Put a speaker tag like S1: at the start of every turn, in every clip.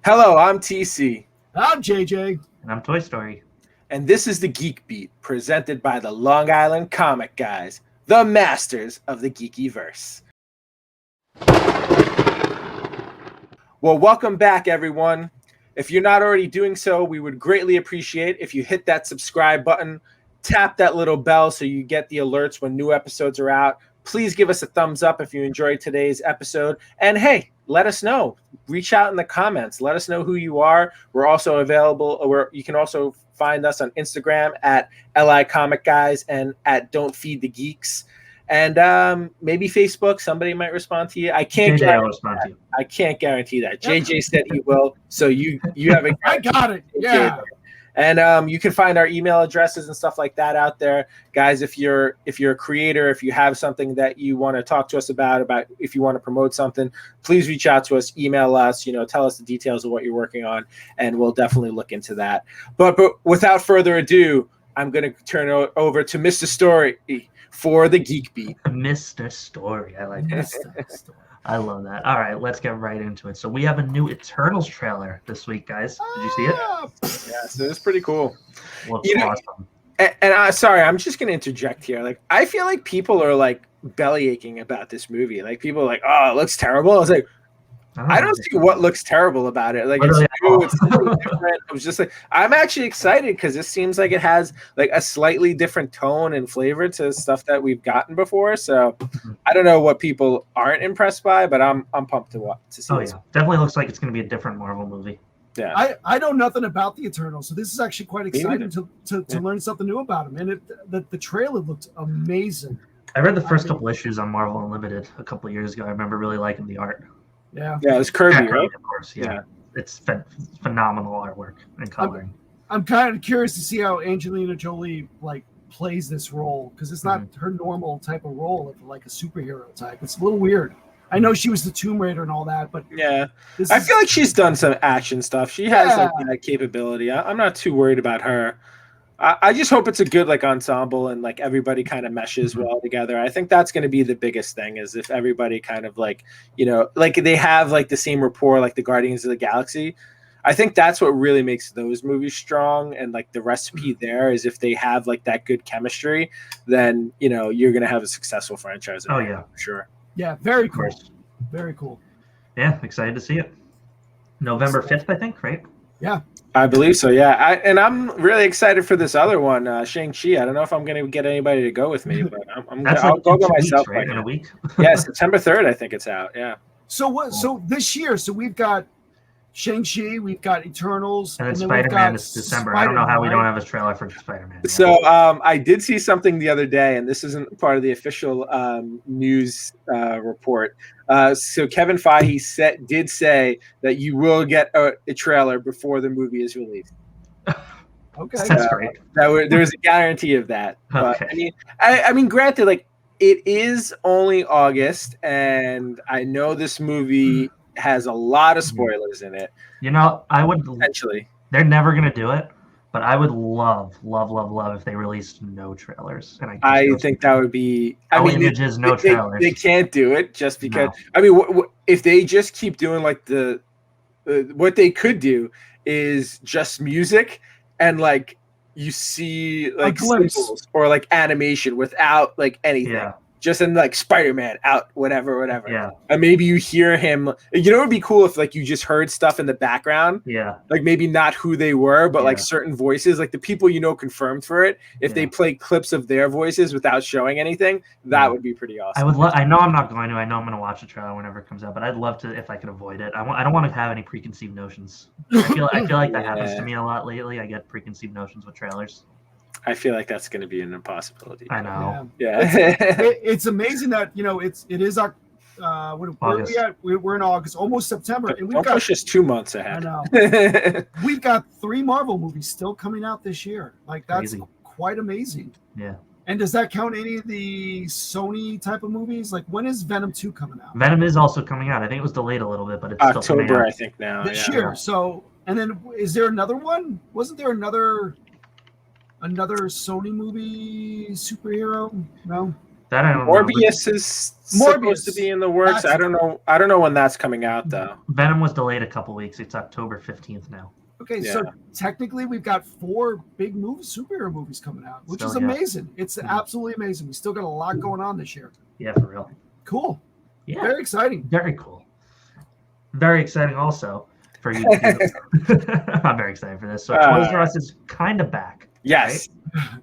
S1: Hello, I'm TC.
S2: I'm JJ.
S3: And I'm Toy Story.
S1: And this is the Geek Beat, presented by the Long Island Comic Guys, the masters of the geeky-verse. Well, welcome back, everyone. If you're not already doing so, we would greatly appreciate if you hit that subscribe button, tap that little bell so you get the alerts when new episodes are out. Please give us a thumbs up if you enjoyed today's episode. And hey, let us know. Reach out in the comments. Let us know who you are. We're also available, or you can also find us on Instagram at LI Comic Guys and at Don't Feed the Geeks. And maybe Facebook, somebody might respond to you. I can't guarantee that. JJ said he will. So you have a
S2: I got it. Yeah.
S1: And you can find our email addresses and stuff like that out there, guys. If you're a creator, if you have something that you want to talk to us about if you want to promote something, please reach out to us, email us, tell us the details of what you're working on, and we'll definitely look into that. But without further ado, I'm going to turn it over to Mr. Story for the Geek Beat.
S3: Mr. Story, I like that. I love that. All right, let's get right into it. So we have a new Eternals trailer this week, guys. Did you see it?
S1: Yes, it was pretty cool.
S3: Looks awesome.
S1: And sorry, I'm just going to interject here. Like, I feel like people are like belly aching about this movie. Like, people are like, "Oh, it looks terrible." I was like, I don't see what looks terrible about it. Like, it's new, it's different. I was just like, I'm actually excited because this seems like it has like a slightly different tone and flavor to stuff that we've gotten before. So I don't know what people aren't impressed by, but I'm pumped to see.
S3: Oh, yeah. Definitely looks like it's going to be a different Marvel movie.
S1: Yeah.
S2: I know nothing about the Eternals, so this is actually quite exciting to learn something new about them. And the trailer looked amazing.
S3: I read the first couple issues on Marvel Unlimited a couple of years ago. I remember really liking the art.
S2: Yeah,
S1: it was Kirby, right?
S3: Of course, yeah. It's phenomenal artwork and coloring.
S2: I'm kind of curious to see how Angelina Jolie plays this role, because it's not her normal type of role of like a superhero type. It's a little weird. I know she was the Tomb Raider and all that, but
S1: yeah, I feel like she's done some action stuff. She has that capability. I'm not too worried about her. I just hope it's a good ensemble and everybody kind of meshes well together. I think that's going to be the biggest thing, is if everybody kind of they have the same rapport like the Guardians of the Galaxy. I think that's what really makes those movies strong, and the recipe there is if they have that good chemistry, then you're going to have a successful franchise.
S3: Oh yeah,
S1: for sure.
S2: Yeah, very cool. Very cool.
S3: Yeah, excited to see it. November 5th, I think, right?
S2: Yeah.
S1: I believe so, yeah. I'm really excited for this other one, Shang-Chi. I don't know if I'm going to get anybody to go with me, but I'll go myself.
S3: Right? In a week?
S1: Yeah, September 3rd, I think it's out, yeah.
S2: So what? So this year, we've got Shang-Chi, we've got Eternals,
S3: and then Spider-Man is December. I don't know how we don't have a trailer for Spider-Man.
S1: So I did see something the other day, and this isn't part of the official news report. So Kevin Feige did say that you will get a trailer before the movie is released.
S2: Okay,
S3: that's great.
S1: There's a guarantee of that. But,
S3: okay.
S1: I mean, granted, it is only August, and I know this movie has a lot of spoilers in it.
S3: I would
S1: potentially.
S3: They're never gonna do it, but I would love if they released no trailers. And I
S1: think that would be.
S3: Images, no trailers.
S1: They can't do it just because. No. I mean, if they just keep doing what they could do is just music and you see symbols or animation without anything.
S3: Yeah.
S1: Just in Spider-Man out, whatever.
S3: Yeah.
S1: And maybe you hear him. It would be cool if you just heard stuff in the background.
S3: Yeah.
S1: Maybe not who they were, but certain voices, the people confirmed for it. If they play clips of their voices without showing anything, that would be pretty awesome.
S3: I would love. I know I'm not going to. I know I'm going to watch the trailer whenever it comes out, but I'd love to if I could avoid it. I don't want to have any preconceived notions. I feel like that happens to me a lot lately. I get preconceived notions with trailers.
S1: I feel like that's going to be an impossibility.
S3: I know.
S1: Yeah.
S2: It's amazing that it is our. We're in August, almost September, and we've
S1: push us 2 months ahead.
S2: I know. We've got 3 Marvel movies still coming out this year. That's crazy. Quite amazing.
S3: Yeah.
S2: And does that count any of the Sony type of movies? When is Venom 2 coming out?
S3: Venom is also coming out. I think it was delayed a little bit, but it's
S1: October,
S3: still coming out.
S1: I think now.
S2: This year. So, and then is there another one? Wasn't there another Sony movie superhero? No.
S3: That I don't know.
S1: Morbius is supposed to be in the works.
S2: That's-
S1: I don't know when that's coming out though.
S3: Venom was delayed a couple weeks. It's October 15th now.
S2: Okay,
S1: Yeah.
S2: so technically we've got 4 big superhero movies coming out, which
S3: Still,
S2: is
S3: yeah.
S2: amazing. It's absolutely amazing. We still got a lot going on this year.
S3: Yeah, for real.
S2: Cool.
S3: Yeah,
S2: Very exciting.
S3: very cool. Very exciting also for you. I'm very excited for this. So Toys R Us is kind of back.
S1: Yes.
S3: Right?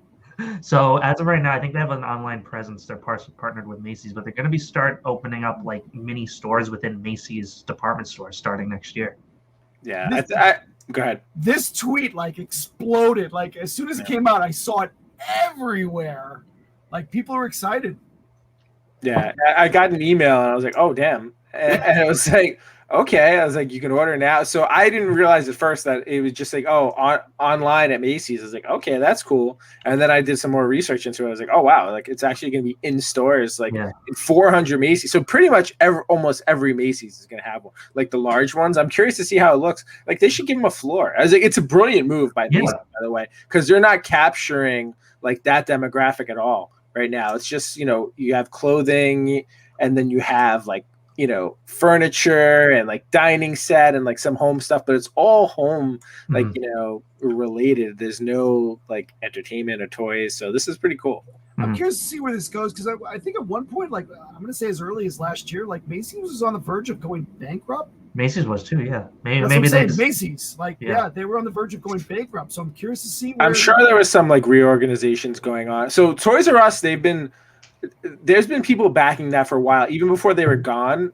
S3: So as of right now, I think they have an online presence. They're partnered with Macy's, but they're going to start opening up like mini stores within Macy's department stores starting next year.
S1: Yeah. Go ahead.
S2: This tweet like exploded. Like as soon as it came out, I saw it everywhere. Like people are excited.
S1: Yeah, I got an email and I was like, oh damn, and I was like, okay, I was like, you can order now. So I didn't realize at first that it was just like, oh, online at Macy's. I was like, okay, that's cool. And then I did some more research into it. I was like, oh wow, like it's actually going to be in stores, like in 400 Macy's. So pretty much almost every Macy's is going to have one, like the large ones. I'm curious to see how it looks. Like they should give them a floor. I was like, it's a brilliant move by Macy's, by the way, because they're not capturing like that demographic at all right now. It's just, you have clothing and then you have like, furniture and like dining set and like some home stuff, but it's all home, like, related. There's no like entertainment or toys. So this is pretty cool.
S2: I'm curious to see where this goes because I think at one point, like I'm going to say as early as last year, like Macy's was on the verge of going bankrupt.
S3: Macy's was too, yeah. Maybe
S2: Macy's, like they were on the verge of going bankrupt. So I'm curious to see.
S1: I'm sure there was some like reorganizations going on. So Toys R Us, there's been people backing that for a while, even before they were gone.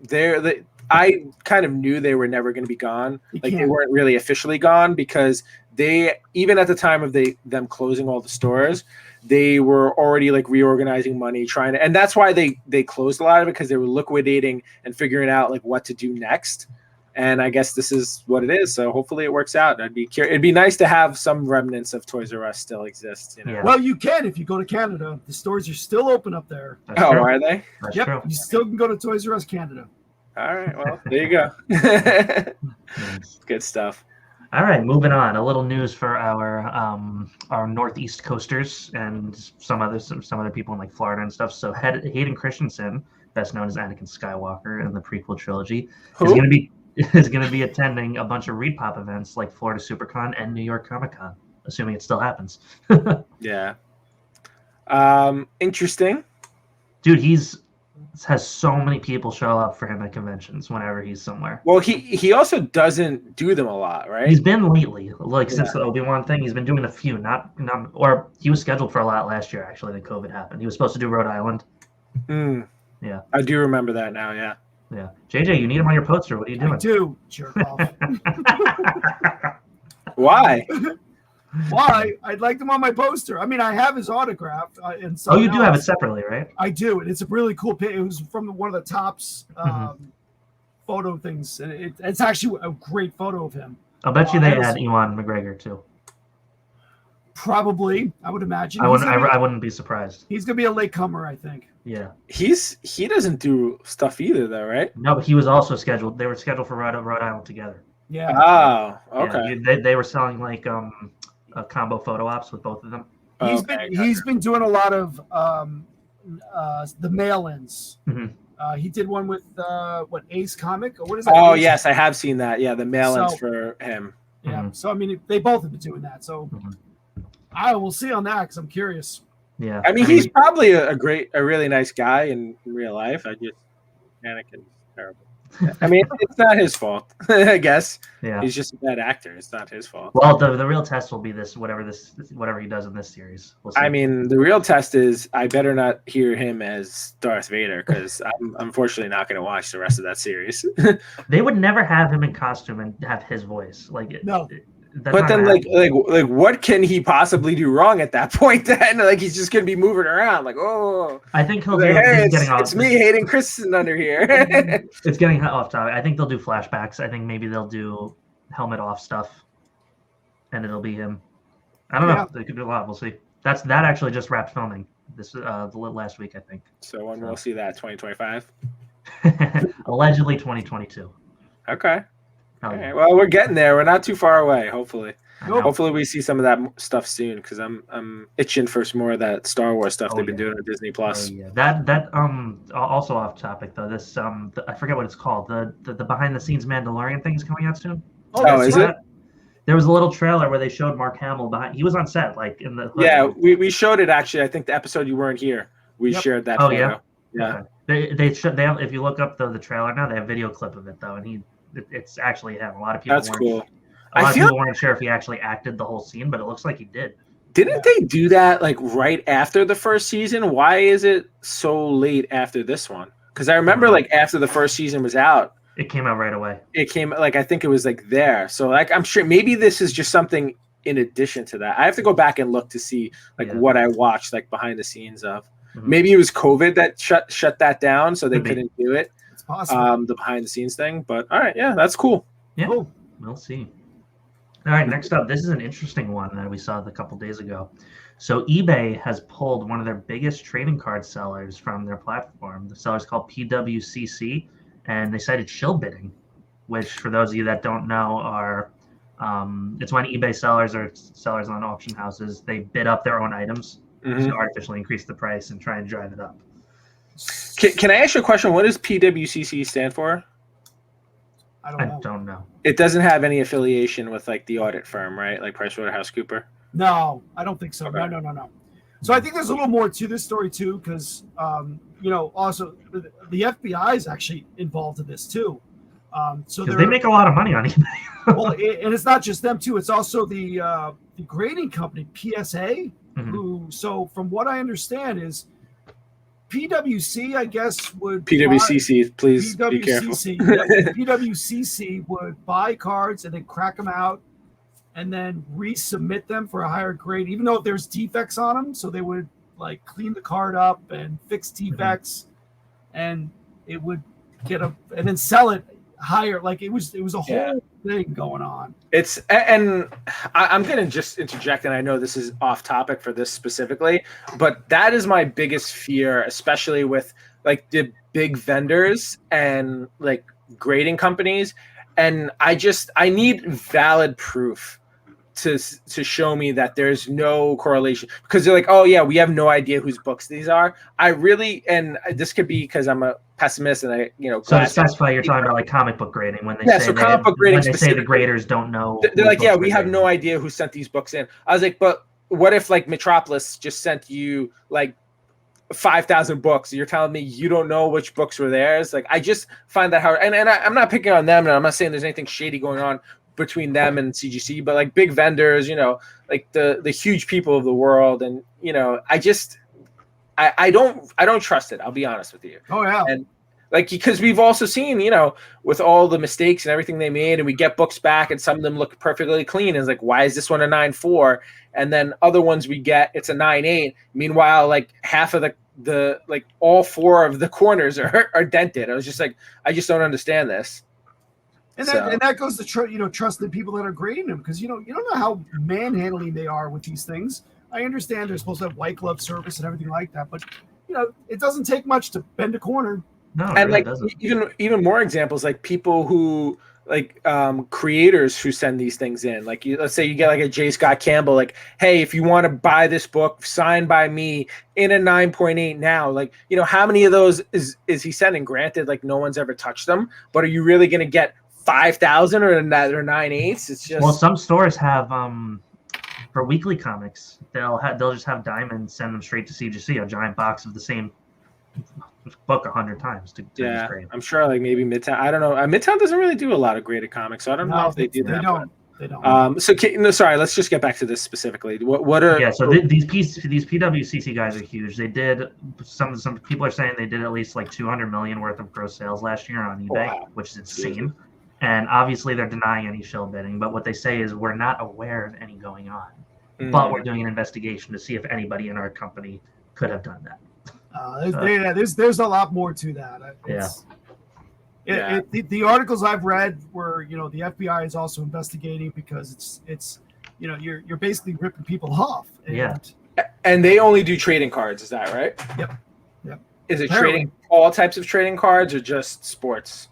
S1: I kind of knew they were never going to be gone. Like they weren't really officially gone because even at the time of them closing all the stores, they were already like reorganizing money, and that's why they closed a lot of it because they were liquidating and figuring out like what to do next. And I guess this is what it is. So hopefully it works out. It'd be nice to have some remnants of Toys R Us still exist.
S3: Yeah.
S2: Well, you can if you go to Canada. The stores are still open up there.
S3: That's true.
S1: Are they?
S3: That's
S2: yep.
S3: true.
S2: You still can go to Toys R Us Canada.
S1: All right. Well, there you go. Good stuff.
S3: All right, moving on. A little news for our Northeast coasters and some other people in like Florida and stuff. So Hayden Christensen, best known as Anakin Skywalker in the prequel trilogy, is going to be attending a bunch of ReedPop events like Florida SuperCon and New York Comic Con, assuming it still happens.
S1: Yeah. Interesting.
S3: Dude, has so many people show up for him at conventions whenever he's somewhere.
S1: Well, he also doesn't do them a lot, right?
S3: He's been lately, like since the Obi-Wan thing, he's been doing a few, or he was scheduled for a lot last year, actually, then COVID happened. He was supposed to do Rhode Island. Yeah.
S1: I do remember that now, yeah.
S3: Yeah. JJ, you need him on your poster. What are you doing?
S2: I do, jerk off.
S1: Why?
S2: Why? I'd like them on my poster. I mean, I have his autograph. And
S3: you do have it separately, right?
S2: I do, and it's a really cool picture. It was from one of the Topps photo things, and it's actually a great photo of him.
S3: I'll bet you they had Ewan McGregor too.
S2: Probably, I would imagine.
S3: I wouldn't be surprised.
S2: He's gonna be a latecomer, I think.
S3: Yeah.
S1: He doesn't do stuff either, though, right?
S3: No, but he was also scheduled. They were scheduled for Rhode Island together.
S2: Yeah.
S1: Oh, okay.
S3: Yeah, they were selling like a combo photo ops with both of them.
S2: He's been doing a lot of the mail-ins. He did one with Ace Comic or what is that?
S1: Oh
S2: Ace?
S1: yes, I have seen that. Yeah, the mail-ins for him.
S2: Yeah. So I mean, they both have been doing that. So I will see on that because I'm curious.
S3: Yeah.
S1: I mean, he's probably a really nice guy in real life. Anakin's terrible. I mean, it's not his fault, I guess.
S3: Yeah.
S1: He's just a bad actor. It's not his fault.
S3: Well, the real test will be whatever he does in this series. We'll see.
S1: I mean, the real test is I better not hear him as Darth Vader because I'm unfortunately not going to watch the rest of that series.
S3: They would never have him in costume and have his voice.
S2: No.
S1: But then, like, what can he possibly do wrong at that point? Then, like, he's just gonna be moving around, like, oh.
S3: I think he'll
S1: like,
S3: do.
S1: Hey, it's me, Hayden Christensen, under here.
S3: It's getting off topic. I think they'll do flashbacks. I think maybe they'll do helmet off stuff, and it'll be him. I don't know. They could do a lot. We'll see. That actually just wrapped filming this last week, I think.
S1: So when we'll see that 2025.
S3: Allegedly 2022.
S1: Okay.
S3: Oh,
S1: All right. Well, we're getting there. We're not too far away, hopefully. Hopefully we see some of that stuff soon because I'm itching for some more of that Star Wars stuff they've been doing on Disney Plus.
S3: That also off topic though. This I forget what it's called. The behind the scenes Mandalorian thing is coming out soon.
S1: Oh, is it?
S3: There was a little trailer where they showed Mark Hamill behind. He was on set, like in the hood.
S1: Yeah, we showed it actually. I think the episode you weren't here, we shared that.
S3: Oh
S1: photo.
S3: Yeah. Okay. They have, if you look up the trailer now, they have a video clip of it though, and it's actually him. A lot of people.
S1: That's cool.
S3: A lot of people weren't sure if he actually acted the whole scene, but it looks like he did.
S1: Didn't they do that like right after the first season? Why is it so late after this one? Because I remember like after the first season was out,
S3: it came out right away.
S1: It came like I think it was like there. So like I'm sure maybe this is just something in addition to that. I have to go back and look to see like what I watched like behind the scenes of. Mm-hmm. Maybe it was COVID that shut that down, so they couldn't do it.
S2: It's possible.
S1: The behind the scenes thing. But all right, yeah, that's cool.
S3: Yeah, cool. We'll see. All right, next up, this is an interesting one that we saw a couple days ago. So eBay has pulled one of their biggest trading card sellers from their platform. The seller's called PWCC, and they cited shill bidding, which for those of you that don't know are it's when eBay sellers or sellers on auction houses, they bid up their own items to artificially increase the price and try and drive it up.
S1: Can I ask you a question? What does PWCC stand for?
S2: I
S3: don't know.
S1: It doesn't have any affiliation with like the audit firm, right? Like PricewaterhouseCoopers?
S2: No, I don't think so.
S1: Okay.
S2: No. So I think there's a little more to this story too, because also the FBI is actually involved in this too. So
S3: they make a lot of money on eBay.
S2: Well, and it's not just them too. It's also the grading company PSA, who. So from what I understand is. PWC, I guess, would
S1: PWCC, please be careful.
S2: PWCC would buy cards and then crack them out and then resubmit them for a higher grade, even though there's defects on them. So they would like clean the card up and fix defects, and it would and then sell it higher. Like it was a whole thing going on. I'm going to just interject, and I know this is off topic for this specifically, but that is my biggest fear, especially with like the big vendors and like grading companies. And I need valid proof to show me that there's no correlation, because they're like, oh yeah, we have no idea whose books these are. And this could be because I'm a pessimist and
S3: So to specify, you're talking about like comic book grading when they say
S1: comic book grading,
S3: when they say the graders don't know.
S1: They're like, yeah, we have no idea who sent these books in. I was like, but what if like Metropolis just sent you like 5,000 books? You're telling me you don't know which books were theirs? Like, I just find that hard. And I'm not picking on them, and I'm not saying there's anything shady going on between them and CGC, but like big vendors, like the huge people of the world, and I don't trust it. I'll be honest with you.
S2: Oh yeah.
S1: And like, because we've also seen, with all the mistakes and everything they made, and we get books back and some of them look perfectly clean. And it's like, why is this one a 9.4? And then other ones we get, it's a 9.8. Meanwhile, like half of the like all four of the corners are dented. I was just like, I just don't understand this.
S2: And that goes to trust the people that are grading them, because you don't know how manhandling they are with these things. I understand they're supposed to have white glove service and everything like that, but it doesn't take much to bend a corner.
S3: No,
S1: and
S3: really
S1: like even more examples, like people who like creators who send these things in. Like let's say you get like a J. Scott Campbell, like, hey, if you want to buy this book signed by me in a 9.8 now, like how many of those is he sending? Granted, like no one's ever touched them, but are you really going to get 5,000 or 9.8? It's just
S3: some stores have for weekly comics they'll just have Diamond send them straight to CGC, a giant box of the same book 100 times to grade.
S1: I'm sure like maybe Midtown. I don't know. Midtown doesn't really do a lot of graded comics, so I don't know if they do that.
S2: They don't.
S1: Sorry. Let's just get back to this specifically. What are
S3: these PWCC guys are huge. They did some people are saying they did at least like 200 million worth of gross sales last year on eBay, which is insane. And obviously they're denying any shill bidding, but what they say is we're not aware of any going on, but we're doing an investigation to see if anybody in our company could have done that.
S2: There's a lot more to that. The articles I've read were the FBI is also investigating because it's you're basically ripping people off.
S1: And they only do trading cards, is that right?
S2: Yep.
S1: Is it trading all types of trading cards or just sports?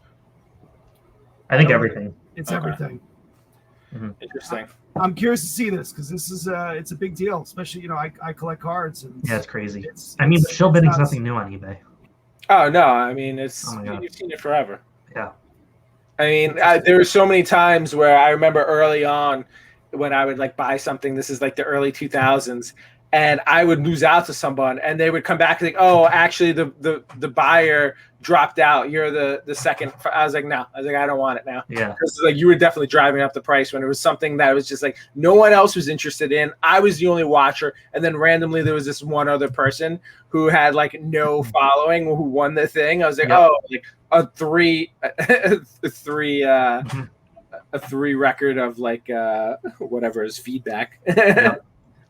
S3: I think everything.
S2: It's everything.
S1: Interesting.
S2: I'm curious to see this because this is it's a big deal, especially I collect cards and
S3: Yeah, it's crazy. But shill bidding's nothing new on eBay.
S1: Oh no, I mean you've seen it forever.
S3: Yeah.
S1: I mean, there were so many times where I remember early on when I would like buy something. This is like the early 2000s, and I would lose out to someone, and they would come back and like, "Oh, actually, the buyer dropped out. You're the second." I was like, "No," I was like, "I don't want it now."
S3: Yeah,
S1: because like you were definitely driving up the price when it was something that was just like no one else was interested in. I was the only watcher, and then randomly there was this one other person who had like no following who won the thing. I was like, "Oh, like." A three record of like whatever is feedback. I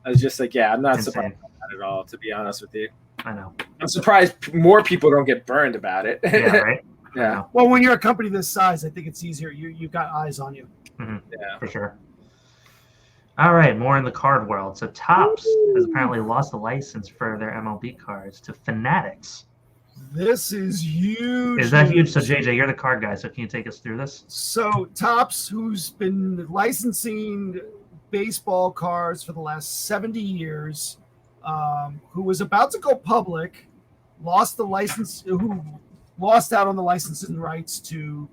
S1: was just like, I'm not surprised by that at all, to be honest with you.
S3: I know.
S1: I'm surprised more people don't get burned about it.
S3: Yeah, right.
S1: Yeah.
S2: Well, when you're a company this size, I think it's easier. You've got eyes on you.
S3: Mm-hmm. Yeah, for sure. All right, more in the card world. So Topps has apparently lost the license for their MLB cards to Fanatics.
S2: This is huge.
S3: Is that huge? So JJ, you're the card guy, so can you take us through this?
S2: So Topps, who's been licensing baseball cards for the last 70 years, who was about to go public, lost out on the licensing rights to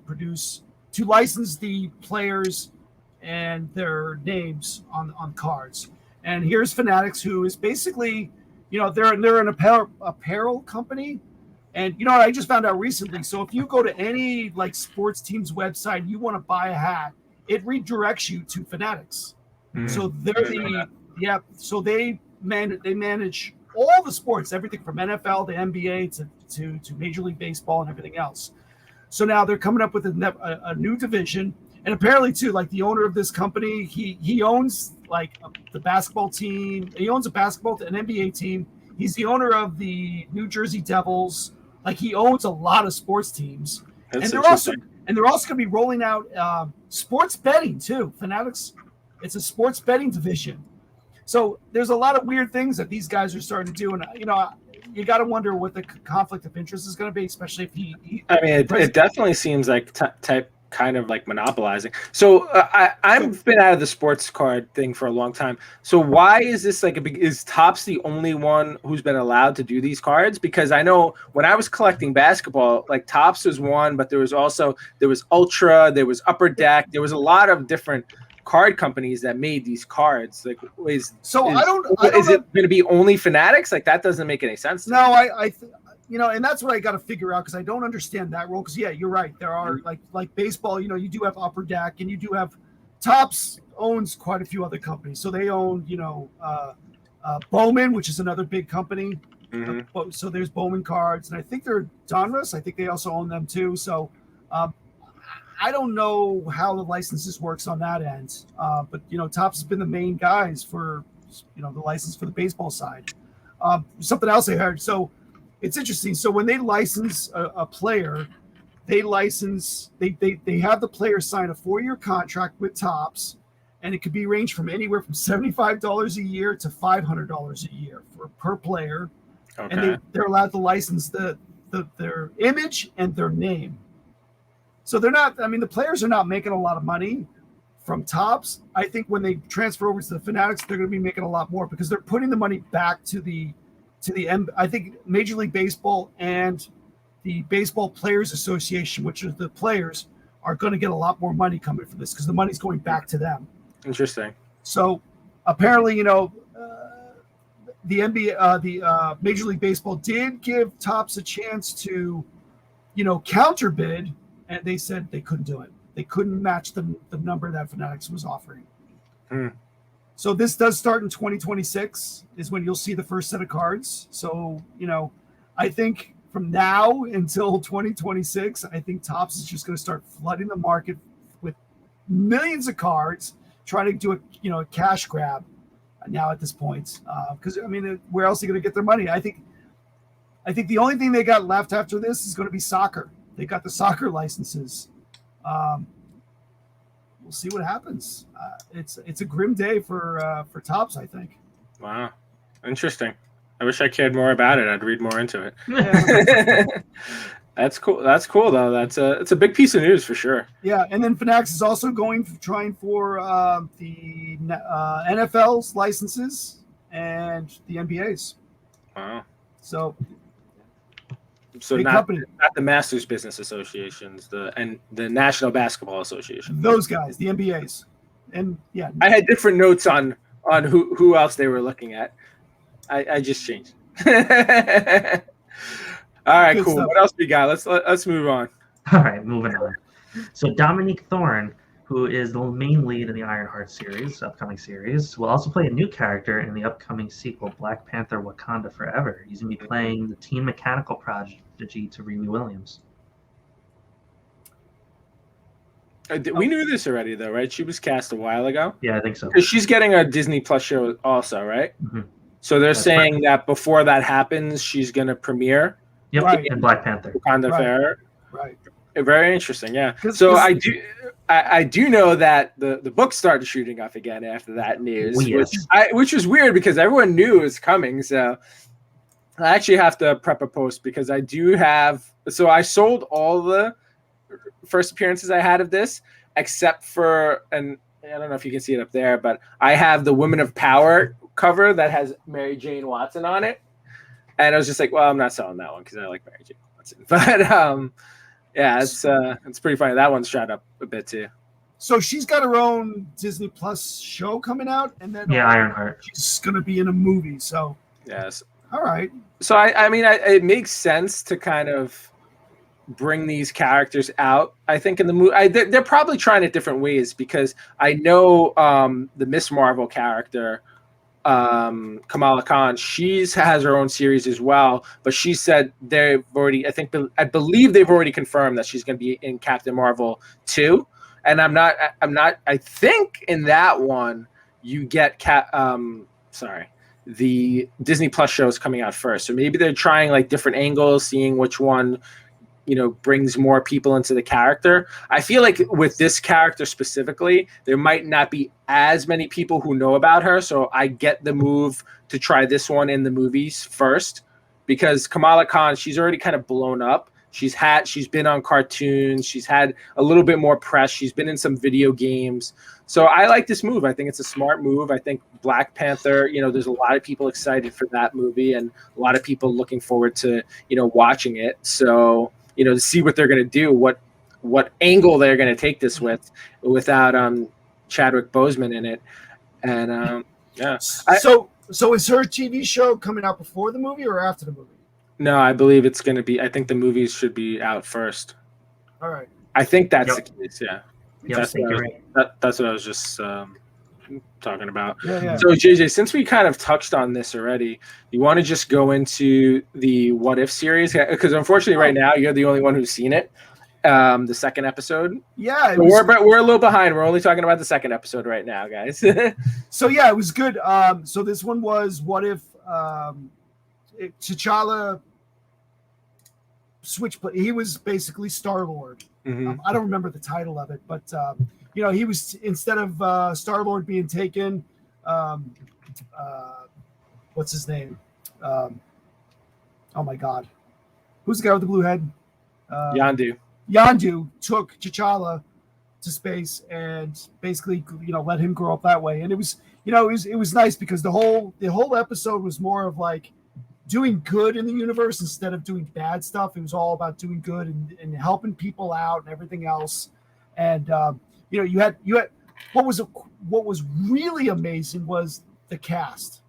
S2: license the players and their names on cards. And here's Fanatics, who is basically, they're an apparel company. And I just found out recently. So if you go to any like sports team's website, you want to buy a hat, it redirects you to Fanatics. Mm-hmm. So they're So they manage all the sports, everything from NFL to NBA to Major League Baseball and everything else. So now they're coming up with a new division, and apparently too, like the owner of this company, he owns like the basketball team. He owns an NBA team. He's the owner of the New Jersey Devils. Like he owns a lot of sports teams, and they're also going to be rolling out sports betting too. Fanatics, it's a sports betting division. So there's a lot of weird things that these guys are starting to do, and you got to wonder what the conflict of interest is going to be, especially if he
S1: I mean, it definitely seems like type kind of like monopolizing. So I've been out of the sports card thing for a long time. So why is this like is Topps the only one who's been allowed to do these cards? Because I know when I was collecting basketball, like Topps was one, but there was Ultra, there was Upper Deck, there was a lot of different card companies that made these cards. Like is it going to be only Fanatics? Like that doesn't make any sense.
S2: No, and that's what I got to figure out because I don't understand that role. Because you're right. There are like baseball. You do have Upper Deck, and you do have Topps owns quite a few other companies. So they own Bowman, which is another big company. Mm-hmm. So there's Bowman cards, and I think they're Donruss. I think they also own them too. So I don't know how the licenses works on that end. But Topps has been the main guys for the license for the baseball side. Something else I heard. So. It's interesting. So when they license a player, they have the player sign a 4-year contract with Topps, and it could be ranged from anywhere from $75 a year to $500 a year per player. Okay. And they're allowed to license their image and their name. So they're not. I mean, the players are not making a lot of money from Topps. I think when they transfer over to the Fanatics, they're going to be making a lot more because they're putting the money back to the I think Major League Baseball and the Baseball Players Association, which are the players, are going to get a lot more money coming from this because the money's going back to them.
S1: Interesting.
S2: So apparently, the NBA, the Major League Baseball did give Topps a chance to, counter bid, and they said they couldn't do it. They couldn't match the number that Fanatics was offering. So this does start in 2026 is when you'll see the first set of cards. So, I think from now until 2026, I think Topps is just going to start flooding the market with millions of cards, trying to do a cash grab now at this point. Because, where else are they going to get their money? I think the only thing they got left after this is going to be soccer. They got the soccer licenses. We'll see what happens. It's a grim day for Topps, I think.
S1: Wow, interesting. I wish I cared more about it. I'd read more into it. That's cool. That's cool though. It's a big piece of news for sure.
S2: Yeah, and then Fanatics is also trying for the NFL's licenses and the NBA's.
S1: Wow.
S2: So
S1: not
S2: company.
S1: Not the Masters Business Associations, the National Basketball Association.
S2: Those guys, the NBA's, and yeah.
S1: I had different notes on who else they were looking at. I just changed. All right,
S2: Good
S1: cool.
S2: stuff.
S1: What else we got? Let's move on.
S3: All right, moving on. So Dominique Thorne, who is the main lead in the Ironheart series, upcoming series, will also play a new character in the upcoming sequel, Black Panther: Wakanda Forever. He's going to be playing the teen mechanical prodigy to Riri Williams.
S1: We knew this already, though, right? She was cast a while ago.
S3: Yeah, I think so.
S1: She's getting a Disney Plus show also, right?
S3: Mm-hmm.
S1: So they're saying that before that happens, she's going to premiere.
S3: Yep,
S2: Right.
S3: and Black Panther.
S1: Wakanda Forever.
S2: Right.
S1: Very interesting, yeah. So I do know that the book started shooting up again after that news, which was weird because everyone knew it was coming. So I actually have to prep a post because I do have. So I sold all the first appearances I had of this, except for, and I don't know if you can see it up there, but I have the Women of Power cover that has Mary Jane Watson on it, and I was just like, well, I'm not selling that one because I like Mary Jane Watson, but yeah, it's pretty funny. That one's shot up a bit too.
S2: So she's got her own Disney Plus show coming out, and then
S3: Ironheart.
S2: She's going to be in a movie. So
S1: yes,
S2: all right.
S1: So I mean, it makes sense to kind of bring these characters out. I think in the movie, they're probably trying it different ways because I know the Miss Marvel character. Kamala Khan, has her own series as well, but she said I believe they've already confirmed that she's going to be in Captain Marvel 2, and I think in that one you get the Disney Plus show is coming out first, so maybe they're trying like different angles, seeing which one brings more people into the character. I feel like with this character specifically, there might not be as many people who know about her. So I get the move to try this one in the movies first, because Kamala Khan, she's already kind of blown up. She's been on cartoons. She's had a little bit more press. She's been in some video games. So I like this move. I think it's a smart move. I think Black Panther, there's a lot of people excited for that movie and a lot of people looking forward to, watching it. So, to see what they're going to do, what angle they're going to take this without Chadwick Boseman in it. And yeah.
S2: So is her TV show coming out before the movie or after the movie?
S1: No, I believe it's going to be. I think the movies should be out first.
S2: All right.
S1: I think that's the case. Yeah.
S3: Yep,
S1: That's what I was just talking about.
S2: Yeah.
S1: So JJ, since we kind of touched on this already, you want to just go into the What If series? Because unfortunately right now you're the only one who's seen it. The second episode.
S2: Yeah.
S1: We're a little behind. We're only talking about the second episode right now, guys.
S2: So yeah, it was good. So this one was what if T'Challa he was basically Star-Lord.
S1: Mm-hmm.
S2: I don't remember the title of it, but he was, instead of Star-Lord being taken, what's his name? Oh my God, who's the guy with the blue head?
S1: Yondu.
S2: Yondu took T'Challa to space and basically, let him grow up that way. And it was, it was nice because the whole episode was more of like doing good in the universe instead of doing bad stuff. It was all about doing good and helping people out and everything else. And you had what was really amazing was the cast.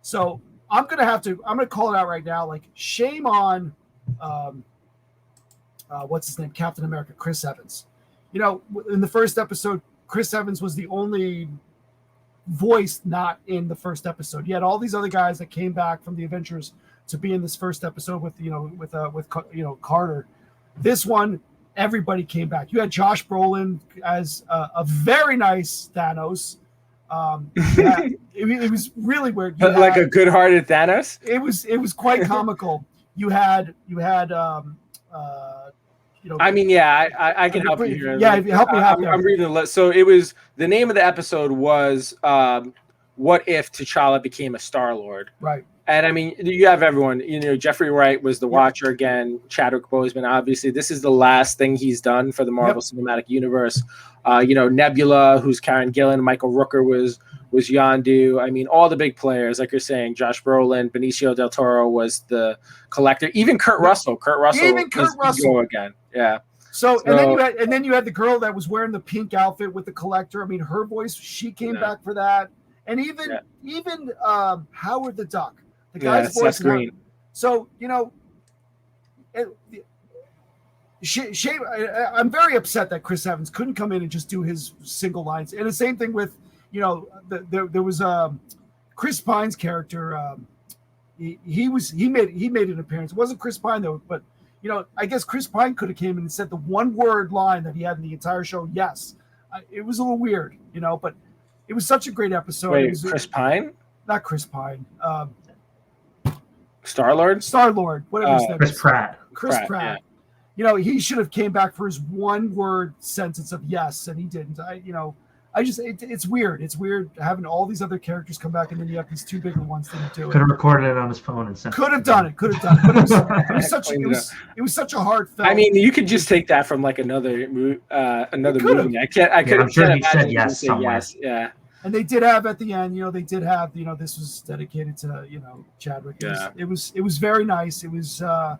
S2: So I'm gonna call it out right now. Like, shame on what's his name, Captain America, Chris Evans. In the first episode, Chris Evans was the only voice not in the first episode. You had all these other guys that came back from the Avengers to be in this first episode with Carter. This one, everybody came back. You had Josh Brolin as a very nice Thanos. It was really weird.
S1: Like a good-hearted Thanos.
S2: It was quite comical. You had
S1: I mean, yeah, I can help you here.
S2: Yeah, help me out.
S1: I'm reading the list. So it was, the name of the episode was what if T'Challa became a Star-Lord?
S2: Right.
S1: And I mean, you have everyone. Jeffrey Wright was the Watcher again. Chadwick Boseman, obviously, this is the last thing he's done for the Marvel Cinematic Universe. Nebula, who's Karen Gillan, Michael Rooker was Yondu. I mean, all the big players, like you're saying, Josh Brolin, Benicio del Toro was the Collector. Even Kurt Russell. Kurt Russell again. Yeah.
S2: So and then you had the girl that was wearing the pink outfit with the Collector. I mean, her voice, she came back for that. And even Howard the Duck. The guy's voice. Green. So, I'm very upset that Chris Evans couldn't come in and just do his single lines. And the same thing with, there was Chris Pine's character. He made an appearance. It wasn't Chris Pine though, but I guess Chris Pine could have came in and said the one word line that he had in the entire show. Yes, it was a little weird, but it was such a great episode.
S1: Wait, Chris Pine?
S2: Not Chris Pine.
S1: Star-Lord,
S2: whatever his name is. Chris Pratt.
S1: Yeah.
S2: He should have came back for his one word sentence of yes, and he didn't. It's weird. It's weird having all these other characters come back, and then you have these two bigger ones that do it.
S3: Could have recorded it on his phone and sent
S2: Could have done it. But it was such a hard film.
S1: I mean, you could just take that from like another movie. I could have
S3: said yes somewhere.
S1: Yes. Yeah.
S2: And they did have at the end, this was dedicated to, Chadwick. It was very nice. It was a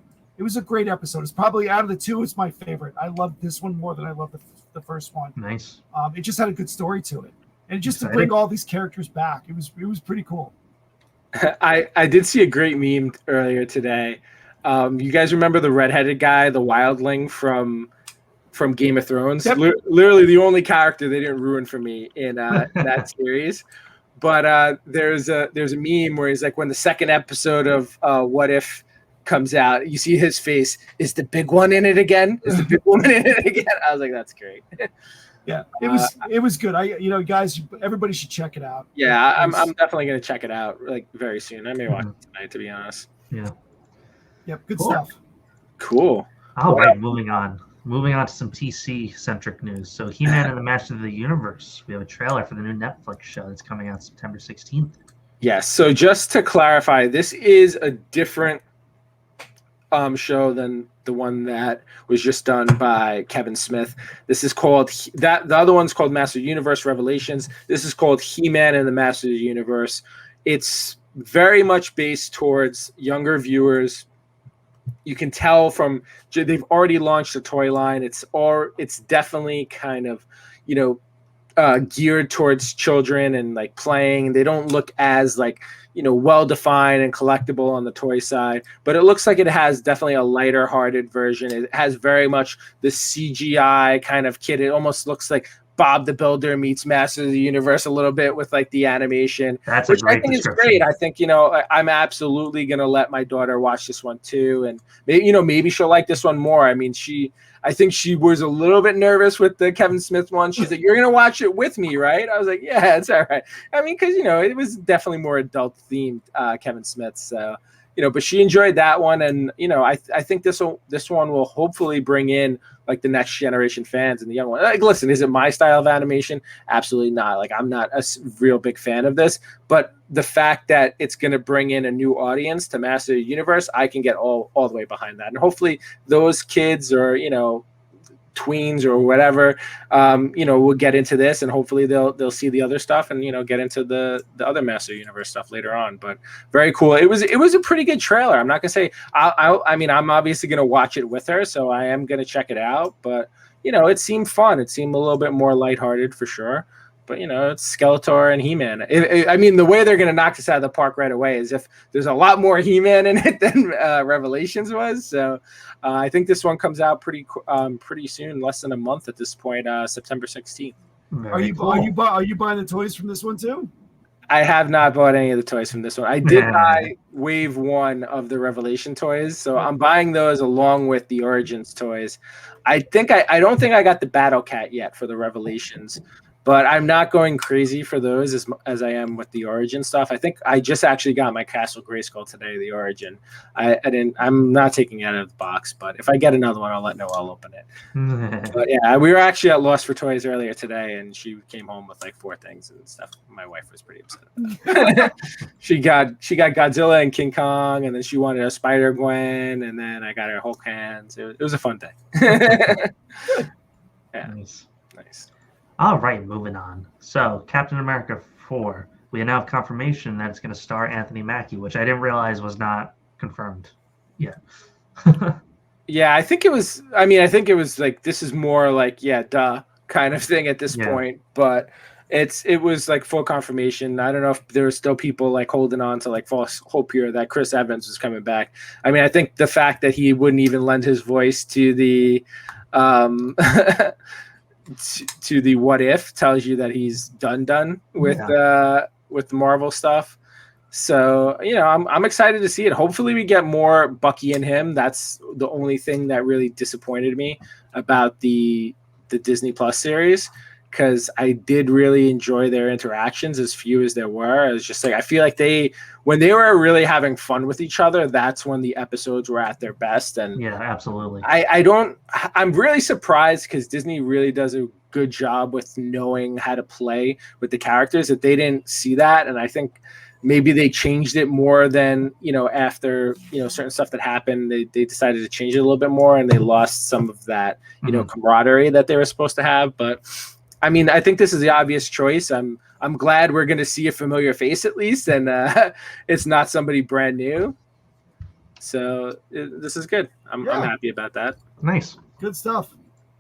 S2: great episode. It's probably out of the two, it's my favorite. I love this one more than I love the first one.
S3: Nice.
S2: It just had a good story to it, and just to bring all these characters back, it was pretty cool.
S1: I did see a great meme earlier today. You guys remember the redheaded guy, the wildling from Game of Thrones?
S2: Yep.
S1: Literally the only character they didn't ruin for me in that series. But there's a meme where he's like, when the second episode of What If comes out, you see his face. Is the big one in it again? Is the big woman in it again? I was like, that's great.
S2: Yeah, it was good. Guys, everybody should check it out.
S1: Yeah, I'm definitely gonna check it out like very soon. I may watch it tonight, to be honest.
S3: Yeah.
S2: Yep. Good stuff.
S1: Cool.
S3: All right, moving on to some TC-centric news. So He-Man and the Master of the Universe. We have a trailer for the new Netflix show that's coming out September 16th.
S1: Yes. So just to clarify, this is a different show than the one that was just done by Kevin Smith. This is called the other one's called Master Universe Revelations. This is called He-Man and the Master of the Universe. It's very much based towards younger viewers. You can tell from they've already launched a toy line. It's definitely kind of, geared towards children and like playing. They don't look as like, well defined and collectible on the toy side, but it looks like it has definitely a lighter hearted version. It has very much the CGI kind of kid. It almost looks like Bob the Builder meets Master of the Universe a little bit with like the animation, which I think is great. I think, I'm absolutely going to let my daughter watch this one too. And maybe she'll like this one more. I mean, I think she was a little bit nervous with the Kevin Smith one. She's like, you're going to watch it with me, right? I was like, yeah, it's all right. I mean, because, it was definitely more adult themed, Kevin Smith. So, but she enjoyed that one. And, I think this one will hopefully bring in like the next generation fans and the young one. Like, listen, is it my style of animation? Absolutely not. Like, I'm not a real big fan of this, but the fact that it's going to bring in a new audience to Master of the Universe, I can get all the way behind that. And hopefully those kids or, tweens or whatever, will get into this, and hopefully they'll see the other stuff and, get into the other Master Universe stuff later on. But very cool. It was a pretty good trailer. I'm not gonna say, I mean, I'm obviously going to watch it with her, so I am going to check it out, but it seemed fun. It seemed a little bit more lighthearted for sure. But, it's Skeletor and He-Man. I mean, the way they're going to knock this out of the park right away is if there's a lot more He-Man in it than Revelations was. So I think this one comes out pretty soon, less than a month at this point, September 16th.
S2: Are you buying the toys from this one too?
S1: I have not bought any of the toys from this one. I did buy Wave 1 of the Revelation toys, so I'm buying those along with the Origins toys. I don't think I got the Battle Cat yet for the Revelations. but I'm not going crazy for those as I am with the Origin stuff. I think I just actually got my Castle Grayskull today, the Origin. I'm not taking it out of the box, but if I get another one, I'll let Noelle open it. But yeah, we were actually at Lost for Toys earlier today, and she came home with like 4 things and stuff. My wife was pretty upset about that. she got Godzilla and King Kong, and then she wanted a Spider-Gwen, and then I got her Hulk hands. It was a fun day. Yeah. Nice.
S3: All right, moving on. So, Captain America 4. We now have confirmation that it's going to star Anthony Mackie, which I didn't realize was not confirmed yet.
S1: Yeah, I think it was like, this is more like, yeah, duh kind of thing at this point, but it was like full confirmation. I don't know if there were still people like holding on to like false hope here that Chris Evans was coming back. I mean, I think the fact that he wouldn't even lend his voice to the to the What If tells you that he's done with the Marvel stuff. So, you know, I'm excited to see it. Hopefully we get more Bucky in him. That's the only thing that really disappointed me about the Disney Plus series, because I did really enjoy their interactions, as few as there were. It was just like, I feel like when they were really having fun with each other, that's when the episodes were at their best. And
S3: yeah, absolutely.
S1: I'm really surprised, because Disney really does a good job with knowing how to play with the characters, that they didn't see that. And I think maybe they changed it more than, you know, after, you know, certain stuff that happened, they decided to change it a little bit more, and they lost some of that, you know, camaraderie that they were supposed to have. But I mean, I think this is the obvious choice. I'm glad we're going to see a familiar face at least, and it's not somebody brand new. So this is good. I'm happy about that.
S3: Nice.
S2: Good stuff.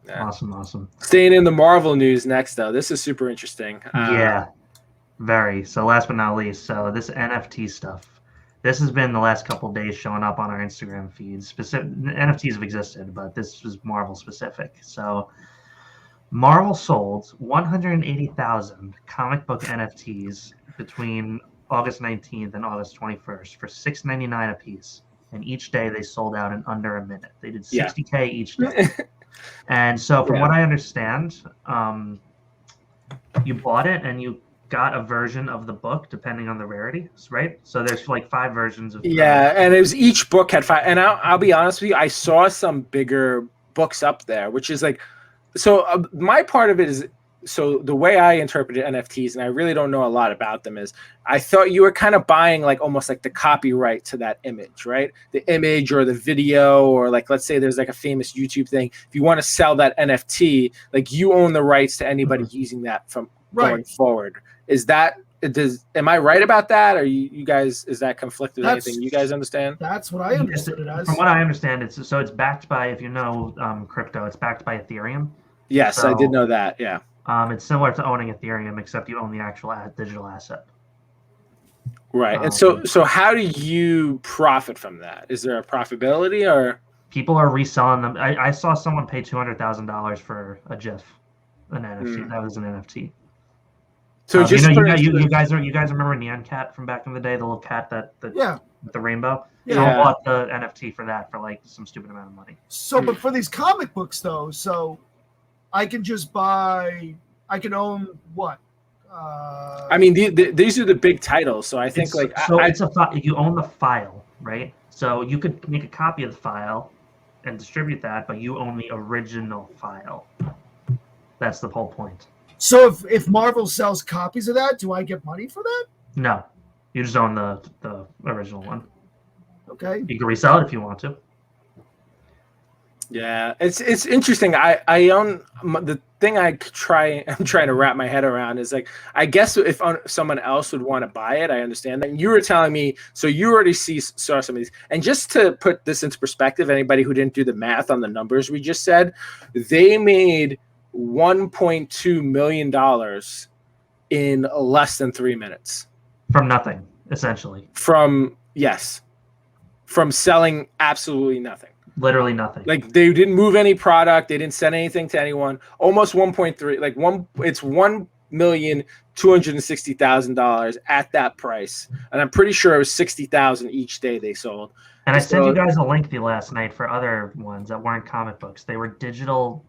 S1: Yeah.
S3: Awesome.
S1: Staying in the Marvel news next, though. This is super interesting.
S3: Very. So last but not least, so this NFT stuff. This has been the last couple of days showing up on our Instagram feeds. NFTs have existed, but this was Marvel specific. So Marvel sold 180,000 comic book NFTs between August 19th and August 21st for $6.99 a piece. And each day they sold out in under a minute. They did 60K each day. And so from what I understand, you bought it and you got a version of the book depending on the rarity, right? So there's like 5 versions of
S1: and it was, each book had 5. And I'll be honest with you, I saw some bigger books up there, which is like, so my part of it is, so the way I interpreted NFTs, and I really don't know a lot about them, is I thought you were kind of buying like almost like the copyright to that image, right? The image or the video, or like, let's say there's like a famous YouTube thing. If you want to sell that NFT, like you own the rights to anybody using that from going forward. Am I right about that? Or you guys, is that conflicted with anything you guys understand?
S2: That's what I understood it as.
S3: From what I understand, it's backed by, if you know crypto, it's backed by Ethereum.
S1: Yes, so, I did know that. Yeah.
S3: It's similar to owning Ethereum, except you own the actual digital asset.
S1: Right. And so how do you profit from that? Is there a profitability, or
S3: people are reselling them? I saw someone pay $200,000 for a GIF, an NFT. That was an NFT.
S1: So just
S3: you guys remember Nyan Cat from back in the day, the little cat with the rainbow. Someone bought the NFT for that for like some stupid amount of money.
S2: So, but for these comic books though, so I can just I can own what?
S1: I mean, these are the big titles, so I think
S3: you own the file, right? So you could make a copy of the file and distribute that, but you own the original file. That's the whole point.
S2: So if Marvel sells copies of that, do I get money for that?
S3: No, you just own the original one.
S2: Okay.
S3: You can resell it if you want to.
S1: Yeah, it's interesting. I own the thing. I'm trying to wrap my head around is like, I guess if someone else would want to buy it, I understand that. And you were telling me, so you already saw some of these. And just to put this into perspective, anybody who didn't do the math on the numbers we just said, they made $1.2 million in less than 3 minutes
S3: from nothing, essentially.
S1: From selling absolutely nothing.
S3: Literally nothing.
S1: Like they didn't move any product. They didn't send anything to anyone. Almost 1.3, it's $1,260,000 at that price. And I'm pretty sure it was 60,000 each day they sold.
S3: And I sent you guys a link last night for other ones that weren't comic books. They were digital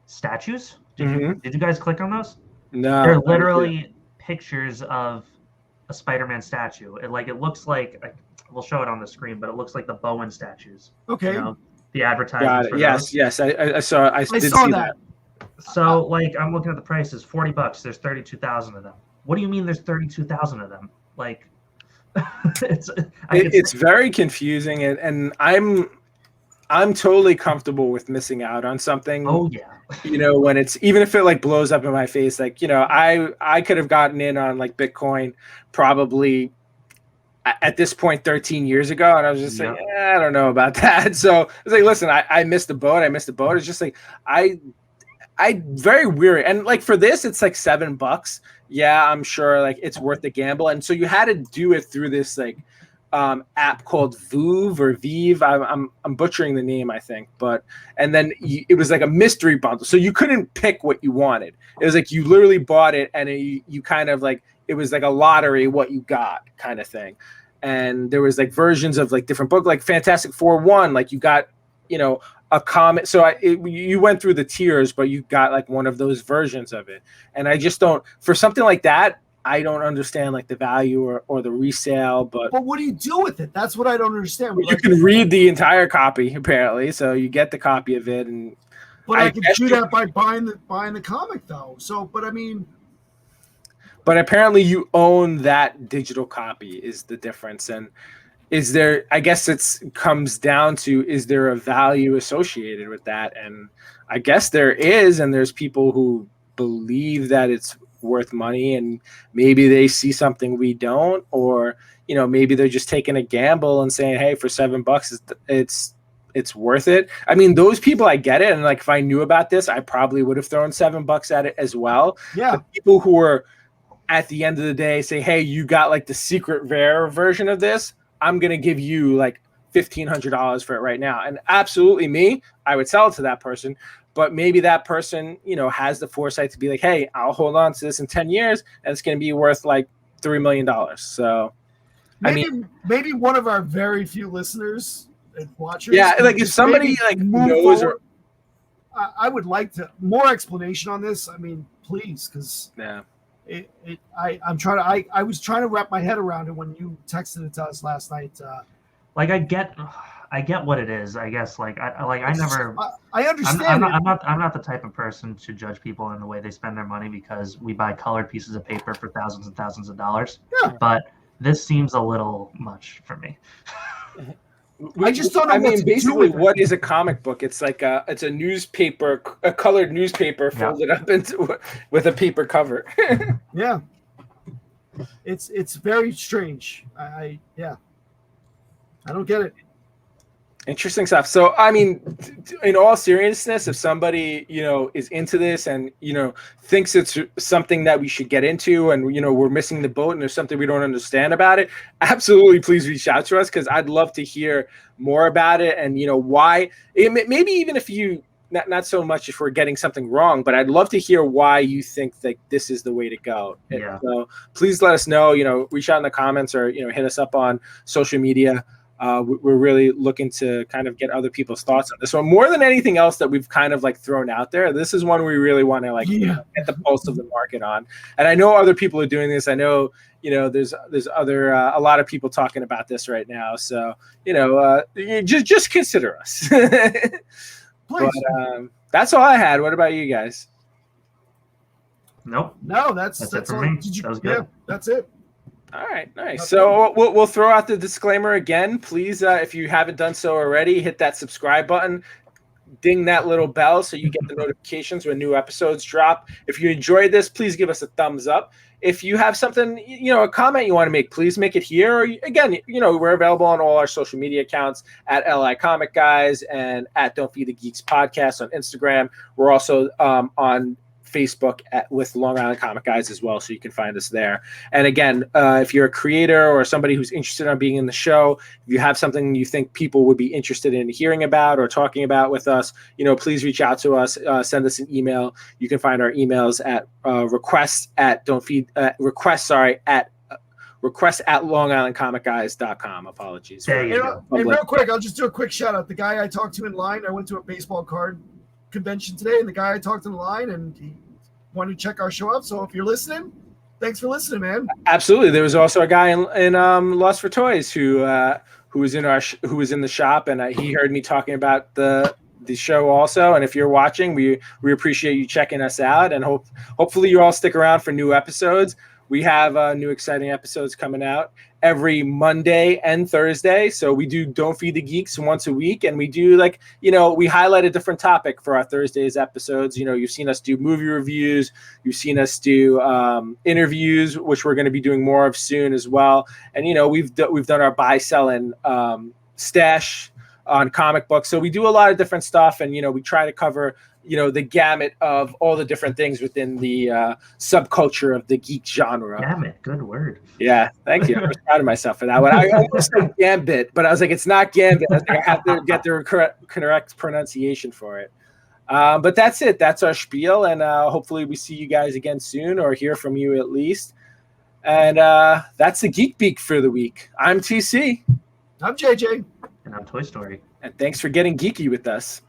S3: statues Did you guys click on those?
S1: No.
S3: They're literally pictures of a Spider-Man statue. It looks like we'll show it on the screen, but it looks like the Bowen statues.
S2: Okay.
S3: The advertisements for
S1: those. Yes. I saw. I did see that.
S3: So I'm looking at the prices. $40. There's 32,000 of them. What do you mean? There's 32,000 of them?
S1: It's very confusing, and I'm totally comfortable with missing out on something.
S3: Oh yeah.
S1: When it's, even if it blows up in my face, I could have gotten in on Bitcoin probably at this point 13 years ago, and I was just I don't know about that. So it's listen, I missed the boat. It's just I very weary, and for this it's $7. Yeah, I'm sure it's worth the gamble. And so you had to do it through this app called Voove or Vive. I'm butchering the name, I think, and then it was a mystery bundle, so you couldn't pick what you wanted. It was you literally bought it, and you kind of it was a lottery what you got kind of thing. And there was versions of different book, Fantastic Four 1, you got a comic. So you went through the tiers, but you got one of those versions of it. And I just don't, for something like that, I don't understand the value or the resale. But
S2: what do you do with it? That's what I don't understand.
S1: You can read the entire copy apparently, so you get the copy of it. And
S2: but I can do that by buying the comic though. So, but I mean.
S1: But apparently you own that digital copy is the difference. And is there, I guess comes down to, is there a value associated with that? And I guess there is, and there's people who believe that it's worth money, and maybe they see something we don't, or, maybe they're just taking a gamble and saying, hey, for $7, it's worth it. I mean, those people, I get it. And if I knew about this, I probably would have thrown $7 at it as well.
S2: Yeah.
S1: The people who are at the end of the day say, hey, you got the secret rare version of this, I'm going to give you $1,500 for it right now. And absolutely me, I would sell it to that person. But maybe that person, has the foresight to be hey, I'll hold on to this in 10 years and it's going to be worth $3 million. So
S2: maybe one of our very few listeners and watchers.
S1: Yeah. If somebody knows
S2: forward, I would like more explanation on this. I mean, please. Cause
S1: yeah.
S2: I was trying to wrap my head around it when you texted it to us last night.
S3: I get what it is. I guess I
S2: understand.
S3: I'm not the type of person to judge people in the way they spend their money, because we buy colored pieces of paper for thousands and thousands of dollars.
S2: Yeah.
S3: But this seems a little much for me.
S2: I just don't know. I mean,
S1: basically, what is a comic book? It's it's a newspaper, a colored newspaper folded up into with a paper cover.
S2: Yeah, it's very strange. I don't get it.
S1: Interesting stuff. So, I mean, in all seriousness, if somebody, is into this and, thinks it's something that we should get into and, we're missing the boat and there's something we don't understand about it, absolutely please reach out to us, because I'd love to hear more about it and, why. Maybe even if you, not so much if we're getting something wrong, but I'd love to hear why you think that this is the way to go.
S3: Yeah.
S1: So please let us know, reach out in the comments or, hit us up on social media. We're really looking to kind of get other people's thoughts on this one more than anything else that we've kind of thrown out there. This is one we really want to get the pulse of the market on. And I know other people are doing this. I know, there's other, a lot of people talking about this right now. So, just consider us. But, that's all I had. What about you guys?
S3: Nope.
S2: No, that's
S3: it for
S2: all.
S3: me. That was good.
S2: Yeah, that's it.
S1: All right, nice. So we'll throw out the disclaimer again. Please, if you haven't done so already, hit that subscribe button, ding that little bell so you get the notifications when new episodes drop. If you enjoyed this, please give us a thumbs up. If you have something, a comment you want to make, please make it here. Or again, we're available on all our social media accounts at LI Comic Guys and at Don't Feed the Geeks Podcast on Instagram. We're also on Facebook with Long Island Comic Guys as well, so you can find us there. And again, if you're a creator or somebody who's interested in being in the show, if you have something you think people would be interested in hearing about or talking about with us, please reach out to us. Send us an email. You can find our emails at request at LongIslandComicGuys.com. Apologies.
S3: There you go.
S2: Hey, real quick, I'll just do a quick shout out. The guy I talked to in line, I went to a baseball card convention today, and the guy I talked to in the line, and he wanted to check our show out. So if you're listening, thanks for listening, man.
S1: Absolutely. There was also a guy in Lost for Toys who was in the shop, and he heard me talking about the show also. And if you're watching, we appreciate you checking us out, and hopefully you all stick around for new episodes. We have new exciting episodes coming out every Monday and Thursday. So we do Don't Feed the Geeks once a week, and we do we highlight a different topic for our Thursdays episodes. You've seen us do movie reviews, you've seen us do interviews, which we're going to be doing more of soon as well. And we've done our buy, sell, and stash on comic books. So we do a lot of different stuff, and we try to cover the gamut of all the different things within the subculture of the geek genre.
S3: Gamut, good word.
S1: Yeah, thank you. I was proud of myself for that one. I almost said gambit, but I was like, it's not gambit. I have to get the correct pronunciation for it. But that's it. That's our spiel, and hopefully we see you guys again soon, or hear from you at least. And that's the Geek Beak for the week. I'm TC.
S2: I'm JJ.
S3: And I'm Toy Story.
S1: And thanks for getting geeky with us.